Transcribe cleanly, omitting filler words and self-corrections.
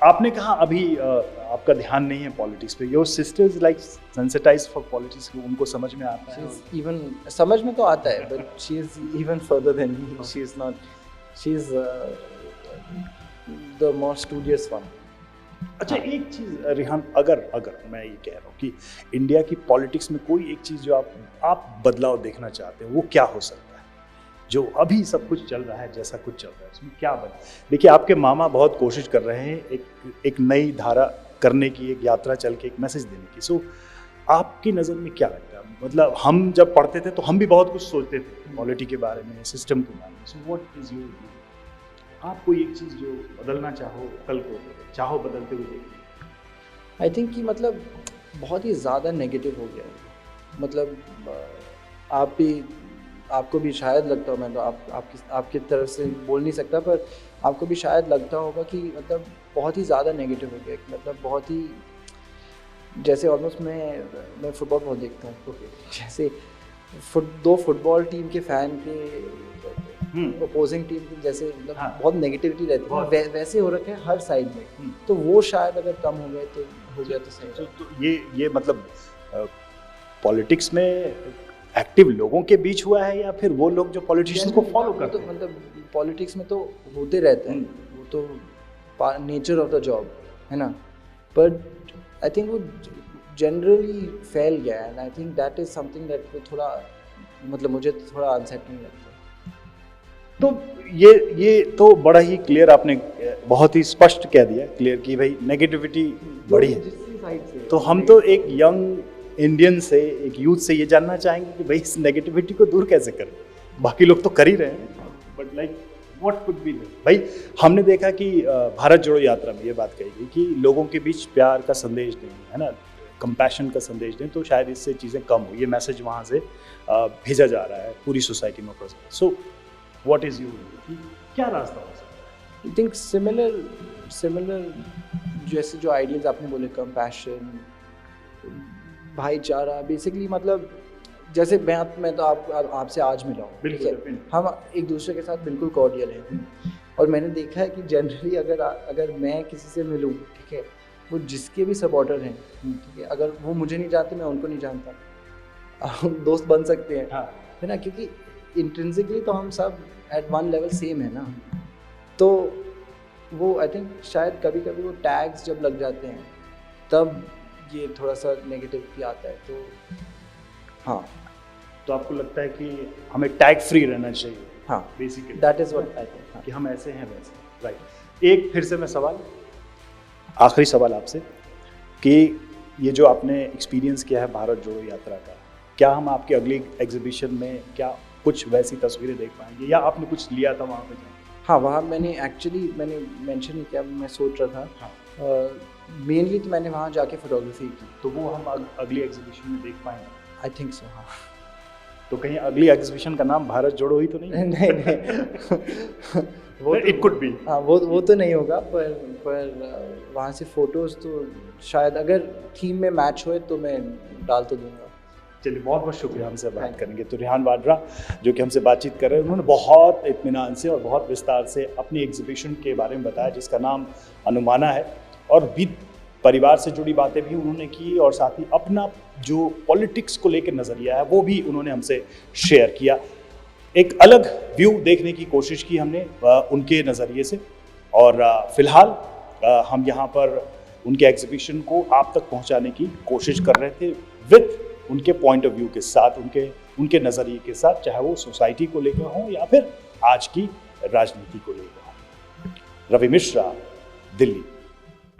आपने कहा अभी आपका ध्यान नहीं है पॉलिटिक्स पे, your sisters like sensitised for politics, उनको समझ में आता है? इवन समझ में तो आता है, but she is even further than me. She is not, she is the more studious one. अच्छा, एक चीज़ रिहान, अगर मैं ये कह रहा हूँ कि इंडिया की पॉलिटिक्स में कोई एक चीज़ जो आप बदलाव देखना चाहते हैं, वो क्या हो सकता है? जो अभी सब कुछ चल रहा है, जैसा कुछ चल रहा है, उसमें क्या बदला? देखिए, आपके मामा बहुत कोशिश कर रहे हैं एक नई धारा करने की, एक यात्रा चल के एक मैसेज देने की. सो आपकी नज़र में क्या लगता है? मतलब हम जब पढ़ते थे तो हम भी बहुत कुछ सोचते थे पॉलिटी के बारे में, सिस्टम के बारे में. So what is your view? आप कोई एक चीज़ जो बदलना कल को चाहो बदलते हुए देखिए. आई थिंक कि मतलब बहुत ही ज़्यादा नेगेटिव हो गया है. मतलब आपको भी शायद लगता हो, मैं तो आपकी तरफ से बोल नहीं सकता, पर आपको भी शायद लगता होगा कि मतलब बहुत ही ज़्यादा नेगेटिव हो गया. मतलब बहुत ही, जैसे ऑलमोस्ट मैं फुटबॉल बहुत देखता हूँ. जैसे दो फुटबॉल टीम के फ़ैन के अपोजिंग टीम की जैसे मतलब बहुत नेगेटिविटी रहती है, वैसे हो रखा है हर साइड में. तो वो शायद अगर कम हो गए तो हो गया तो सही. तो ये मतलब पॉलिटिक्स में एक्टिव लोगों के बीच हुआ है, या फिर वो लोग जो पॉलिटिशियंस को फॉलो करते हैं? मतलब पॉलिटिक्स में तो होते रहते हैं, वो तो नेचर ऑफ द जॉब है ना. बट आई थिंक वो जनरली फैल गया है, and I think that is something that थोड़ा, मतलब मुझे थोड़ा अनसेटलिंग लगता है. तो ये तो बड़ा ही क्लियर, आपने बहुत ही स्पष्ट कह दिया, क्लियर कि भाई नेगेटिविटी बड़ी है. तो हम तो एक यंग इंडियन से, एक यूथ से ये जानना चाहेंगे कि भाई इस नेगेटिविटी को दूर कैसे करें? बाकी लोग तो कर ही रहे हैं, but like what could be there? भाई हमने देखा कि भारत जोड़ो यात्रा में ये बात कही गई कि लोगों के बीच प्यार का संदेश दें, है ना, कंपैशन का संदेश दें, तो शायद इससे चीज़ें कम हो. ये मैसेज वहाँ से भेजा जा रहा है पूरी सोसाइटी में. सो व्हाट इज योर, क्या रास्ता हो सकता है? आई थिंक सिमिलर जैसे जो आइडियाज आपने बोले, कंपैशन, भाईचारा, बेसिकली मतलब जैसे मैं तो आपसे आज मिला हूँ, ठीक है, हम एक दूसरे के साथ बिल्कुल कॉर्डियल हैं. और मैंने देखा है कि जनरली अगर मैं किसी से मिलूँ, ठीक है, वो जिसके भी सपोर्टर हैं, ठीक है, अगर वो मुझे नहीं जानते, मैं उनको नहीं जानता, दोस्त बन सकते हैं, है ना, क्योंकि इंट्रिंसिकली तो हम सब एट वन लेवल सेम है ना. तो वो आई थिंक शायद कभी कभी वो टैग्स जब लग जाते हैं तब ये थोड़ा सा नेगेटिविटी आता है. तो हाँ, तो आपको लगता है कि हमें टैग फ्री रहना चाहिए? हाँ, basically that is what I think, कि हम ऐसे हैं वैसे. राइट. एक फिर से मैं आखिरी सवाल आपसे, कि ये जो आपने एक्सपीरियंस किया है भारत जोड़ो यात्रा का, क्या हम आपकी अगली एग्जीबिशन में क्या कुछ वैसी तस्वीरें देख पाएंगे, या आपने कुछ लिया था वहाँ पे? हाँ, वहाँ मैंने मेंशन नहीं किया, मैं सोच रहा था. मेनली तो मैंने वहाँ जाके फोटोग्राफी की. तो वो हम अगली एग्जीबिशन में देख पाएंगे? I think so. हाँ. तो कहीं अगली एग्जीबिशन का नाम भारत जोड़ो ही तो नहीं? नहीं वो इट कुड बी. हाँ, वो तो नहीं होगा, पर वहाँ से फोटोज़ तो शायद अगर थीम में मैच होए तो मैं डाल तो दूँगा. चलिए, बहुत बहुत शुक्रिया हमसे बात करेंगे. तो रिहान वाड्रा जो कि हमसे बातचीत कर रहे हैं, उन्होंने बहुत इत्मीनान से और बहुत विस्तार से अपनी एग्जीबिशन के बारे में बताया, जिसका नाम अनुमाना है, और भी परिवार से जुड़ी बातें भी उन्होंने की, और साथ ही अपना जो पॉलिटिक्स को लेकर नज़रिया है वो भी उन्होंने हमसे शेयर किया. एक अलग व्यू देखने की कोशिश की हमने उनके नज़रिए से, और फिलहाल हम यहाँ पर उनके एग्जीबिशन को आप तक पहुँचाने की कोशिश कर रहे थे, विथ उनके पॉइंट ऑफ व्यू के साथ, उनके नज़रिए के साथ, चाहे वो सोसाइटी को लेकर हो या फिर आज की राजनीति को लेकर हो. रवि मिश्रा, दिल्ली.